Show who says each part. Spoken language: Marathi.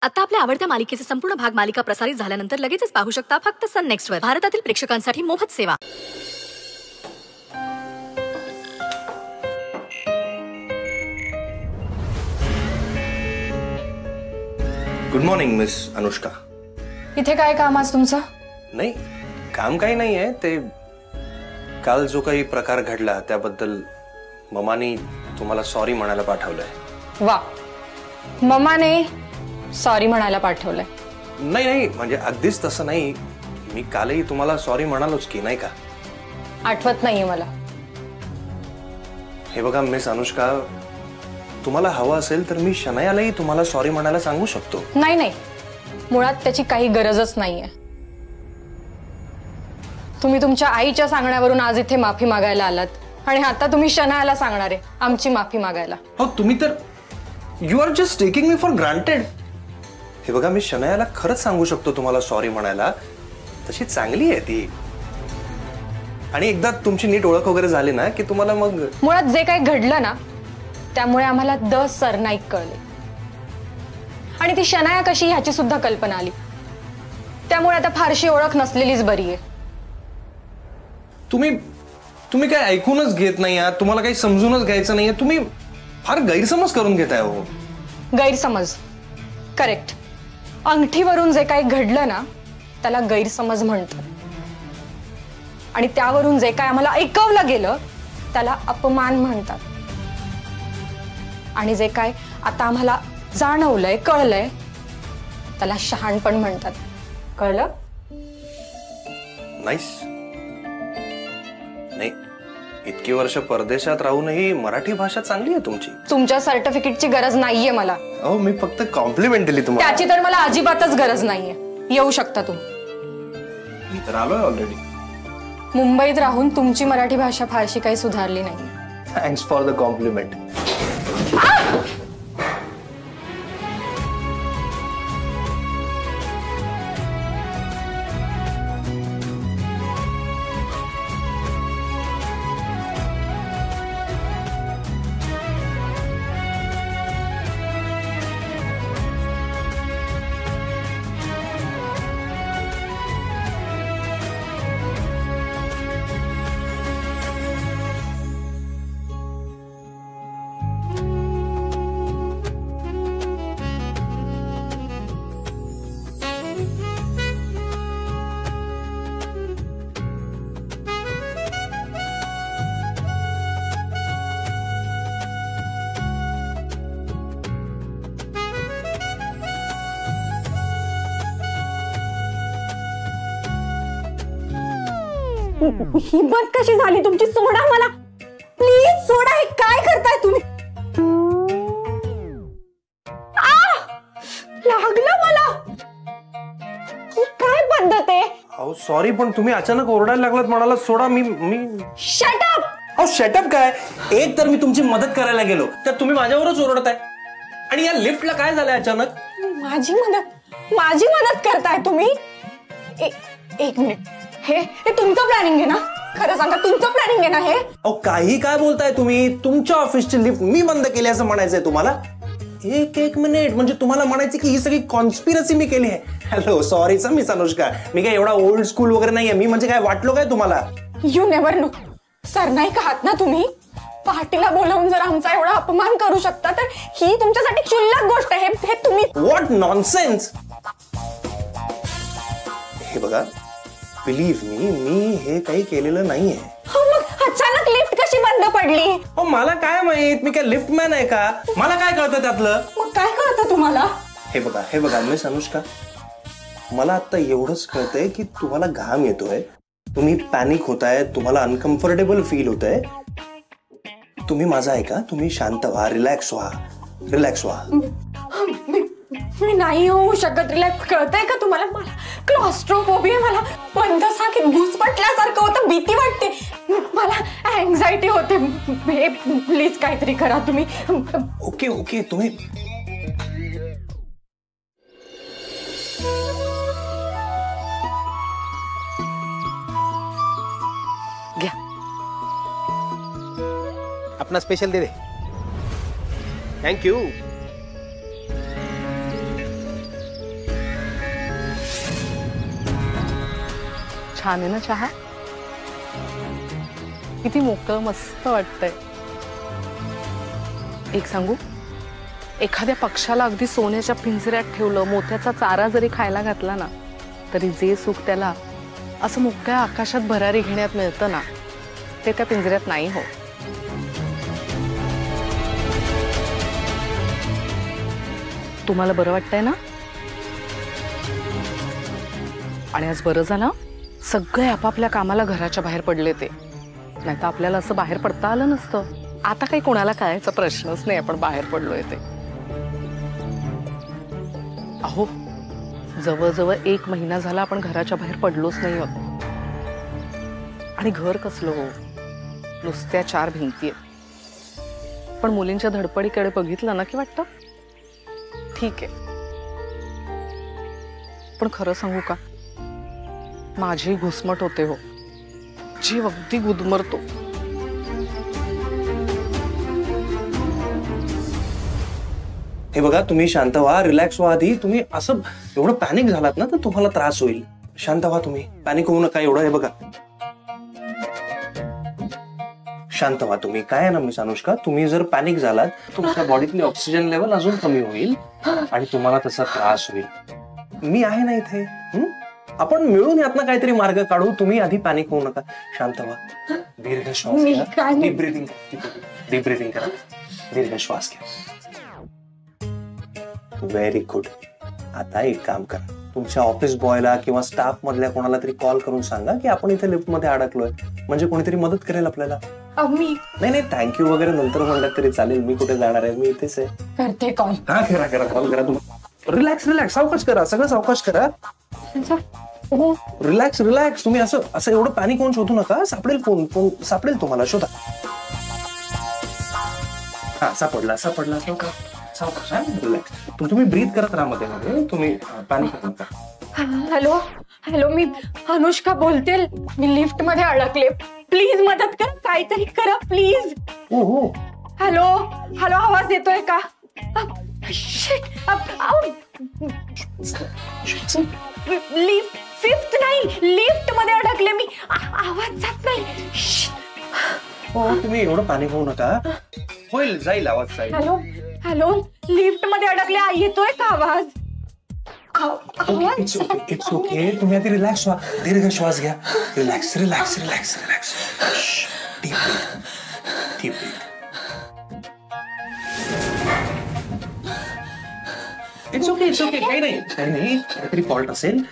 Speaker 1: आता आपल्या आवडत्या मालिकेचे संपूर्ण भाग मालिका प्रसारित झाल्यानंतर लगेचच पाहू शकता फक्त सन नेक्स्ट वर. भारतातील प्रेक्षकांसाठी मोफत सेवा.
Speaker 2: Good morning miss Anushka.
Speaker 3: इथे काय काम आज तुमचं?
Speaker 2: नाही, काम काही नाही आहे. ते काल जो काही प्रकार घडला त्याबद्दल ममानी तुम्हाला सॉरी म्हणायला पाठवलंय.
Speaker 3: वा, ममाने सॉरी म्हणायला पाठवलंय?
Speaker 2: नाही नाही, म्हणजे अगदीच तसं नाही. मी कालही तुम्हाला सॉरी म्हणालोच की, नाही का?
Speaker 3: आठवत नाहीये मला.
Speaker 2: हे बघा मिस अनुष्का, तुम्हाला हवं असेल तर मी शनायालाही तुम्हाला सॉरी म्हणायला सांगू शकतो.
Speaker 3: नाही नाही, मुळात त्याची काही गरजच नाहीये. तुम्ही तुमच्या आईच्या सांगण्यावरून आज इथे माफी मागायला आलात आणि आता तुम्ही शनायाला सांगणार आहे आमची माफी मागायला.
Speaker 2: हो, तुम्ही तर you are just taking me for granted. हे बघा, मी शनायाला खरंच सांगू शकतो तुम्हाला सॉरी म्हणायला. तशी चांगली आहे ती. आणि एकदा तुमची नीट ओळख वगैरे झाली ना की तुम्हाला मग
Speaker 3: मुळात जे काही घडलं ना त्यामुळे आम्हाला द सरनाईक कळले आणि ती शनाया कशी ह्याची सुद्धा कल्पना आली. त्यामुळे आता फारशी ओळख नसलेलीच बरी आहे.
Speaker 2: तुम्ही काय ऐकूनच घेत नाही आहात. तुम्हाला काही समजूनच घ्यायचं नाहीये. तुम्ही फार गैरसमज करून घेताय. हो,
Speaker 3: गैरसमज. करेक्ट. अंगठीवरून जे काही घडलं ना त्याला गैरसमज म्हणतात आणि त्यावरून जे काय आम्हाला ऐकवलं गेलं त्याला अपमान म्हणतात. आणि जे काय आता आम्हाला जाणवलंय, कळलंय त्याला शहाणपण म्हणतात. कळलं?
Speaker 2: नाईस. नाही, इतकी वर्ष परदेशात राहूनही मराठी भाषा चांगली आहे तुमची.
Speaker 3: तुमच्या सर्टिफिकेटची गरज नाहीये मला.
Speaker 2: अहो, मी फक्त कॉम्प्लिमेंट दिली तुम्हाला.
Speaker 3: त्याची तर मला अजिबातच गरज नाहीये. येऊ शकता तुम्ही.
Speaker 2: मी तर आलोय ऑलरेडी.
Speaker 3: मुंबईत राहून तुमची मराठी भाषा फारशी काही सुधारली नाही.
Speaker 2: Thanks for the compliment.
Speaker 3: हिम्मत कशी झाली तुमची? सोडा मला प्लीज, सोडा. हे काय करताय तुम्ही? लागलं मला. काय पद्धत आहे?
Speaker 2: अहो सॉरी, पण तुम्ही अचानक ओरडायला लागलात. म्हणाला सोडा. मी
Speaker 3: शट अप.
Speaker 2: अहो शटअप काय? एक तर मी तुमची मदत करायला गेलो तर तुम्ही माझ्यावरच ओरडताय. आणि या लिफ्टला काय झालंय अचानक?
Speaker 3: माझी मदत करताय तुम्ही? एक मिनिट. हे तुमचं प्लॅनिंग आहे ना? खरं सांगा, तुमचं प्लॅनिंग आहे ना हे?
Speaker 2: अहो काही काय बोलताय तुम्ही? तुमच्या ऑफिसची लिफ्ट मी बंद केली असं म्हणायचंय तुम्हाला? एक मिनिट, म्हणजे तुम्हाला म्हणायचं की ही सगळी कॉन्स्पिरसी मी केली आहे? हॅलो, सॉरी मिस अनुष्का, मी काय एवढा ओल्ड स्कूल वगैरे नाहीये. मी म्हणजे काय वाटलो काय तुम्हाला?
Speaker 3: You never know. सरनाईक आहात ना तुम्ही? पार्टीला बोलावून जर आमचा एवढा अपमान करू शकता तर ही तुमच्यासाठी क्षुल्लक गोष्ट आहे. हे तुम्ही
Speaker 2: व्हॉट नॉनसेन्स. हे बघा, बिलीव्ह मी हे काही केलेलं नाहीये.
Speaker 3: मग अचानक लिफ्ट कशी बंद पडली?
Speaker 2: हो, मला काय माहित? मी काय लिफ्टमॅन आहे का? मला काय कळतं त्यातलं?
Speaker 3: मग काय कळतं तुम्हाला?
Speaker 2: हे बघा मिस अनुष्का, मला आता एवढंच कळतंय की तुम्हाला घाम येतोय, तुम्ही पॅनिक होताय, तुम्हाला अनकम्फर्टेबल फील होतंय. तुम्ही माझा ऐका, तुम्ही शांत व्हा, रिलॅक्स व्हा.
Speaker 3: मी नाही होऊ शकत रिलॅक्स. कळतंय का तुम्हाला? मला क्लॉस्ट्रोफोबिया, मला बंद सारखी घुसपटल्यासारखं होतं, भीती वाटते, मला अँझायटी होते. प्लीज काहीतरी करा तुम्ही.
Speaker 2: ओके तुम्ही
Speaker 4: घ्या. अपना स्पेशल दे दे.
Speaker 2: Thank you.
Speaker 5: छान आहे ना चहा? किती मोकळं मस्त वाटतंय. एक सांगू, एखाद्या पक्षाला अगदी सोन्याच्या पिंजऱ्यात ठेवलं, मोत्याचा चारा जरी खायला घातला ना, तरी जे सुख त्याला असं मोकळ्या आकाशात भरारी घेण्यात मिळतं ना, ते त्या पिंजऱ्यात नाही हो. तुम्हाला बरं वाटतंय ना? आणि आज बरं झालं सगळे आपापल्या कामाला घराच्या बाहेर पडले ते, नाहीतर आपल्याला असं बाहेर पडता आलं नसतं. आता काही कोणाला कळायचा प्रश्नच नाही आपण बाहेर पडलोय ते. अहो, जवळजवळ 1 महिना झाला आपण घराच्या बाहेर पडलोच नाही होत. आणि घर कसलं हो, नुसत्या 4 भिंती आहेत. पण मुलींच्या धडपडीकडे बघितलं ना की वाटतं ठीक आहे. पण खरं सांगू का, माझी घुसमट होते हो, जीव अगदी गुदमरतो.
Speaker 2: हे बघा, तुम्ही शांत व्हा, रिलॅक्स व्हा. आधी तुम्ही असं एवढं पॅनिक झालात ना तर तुम्हाला त्रास होईल. शांत व्हा तुम्ही, पॅनिक होऊ नका एवढं. हे बघा, शांत व्हा तुम्ही. काय आहे ना मिस अनुष्का, तुम्ही जर पॅनिक झालात तुमच्या बॉडीतली ऑक्सिजन लेवल अजून कमी होईल आणि तुम्हाला तसा त्रास होईल. मी आहे ना इथे. आपण मिळून यातनं काहीतरी मार्ग काढू. तुम्ही आधी पॅनिक होऊ नका. शांत व्हा, दीर्घ श्वास घ्या. डीप ब्रीथिंग, डीप ब्रीथिंग करा. दीर्घ श्वास घ्या. Very good. आता एक काम करा, तुमच्या ऑफिस बॉयला किंवा स्टाफ मधल्या कोणाला तरी कॉल करून सांगा की आपण इथे लिफ्ट मध्ये अडकलोय, म्हणजे कोणीतरी मदत करेल आपल्याला.
Speaker 3: मी
Speaker 2: नाही, थँक्यू वगैरे नंतर म्हणलं तरी चालेल. मी कुठे जाणार आहे, मी इथेच आहे.
Speaker 3: करते कॉल.
Speaker 2: हा, करा कॉल करा. तुम्ही रिलॅक्स, सावकाश करा, सगळं सावकाश करा. रिलॅक्स. तुम्ही असं एवढं पॅनिक होऊन शोधू नका. सापडेल फोन सापडेल तुम्हाला, शोधा. हा, सापडला. सावकाश, रिलॅक्स. तुम्ही ब्रीथ करत राहा मध्ये मध्ये. तुम्ही पॅनिक होऊ नका.
Speaker 3: हॅलो, मी अनुष्का बोलते. मी लिफ्ट मध्ये अडकले. प्लीज मदत कर, काहीतरी करा प्लीज.
Speaker 2: हो.
Speaker 3: हॅलो, आवाज येतोय का? लिफ्ट 5th नाही, लिफ्ट मध्ये अडकले मी. आवाज जात नाही.
Speaker 2: हो, तुम्ही एवढं पॅनिक होऊ नका. होईल, जाईल, आवाज जाईल.
Speaker 3: हॅलो, लिफ्ट मध्ये अडकले. येतोय का आवाज?
Speaker 2: It's okay. तुम्ही आधी रिलॅक्स व्हा, दीर्घ श्वास घ्या. Relax. Deep breath. It's okay. काही नाही. काहीतरी फॉल्ट असेल.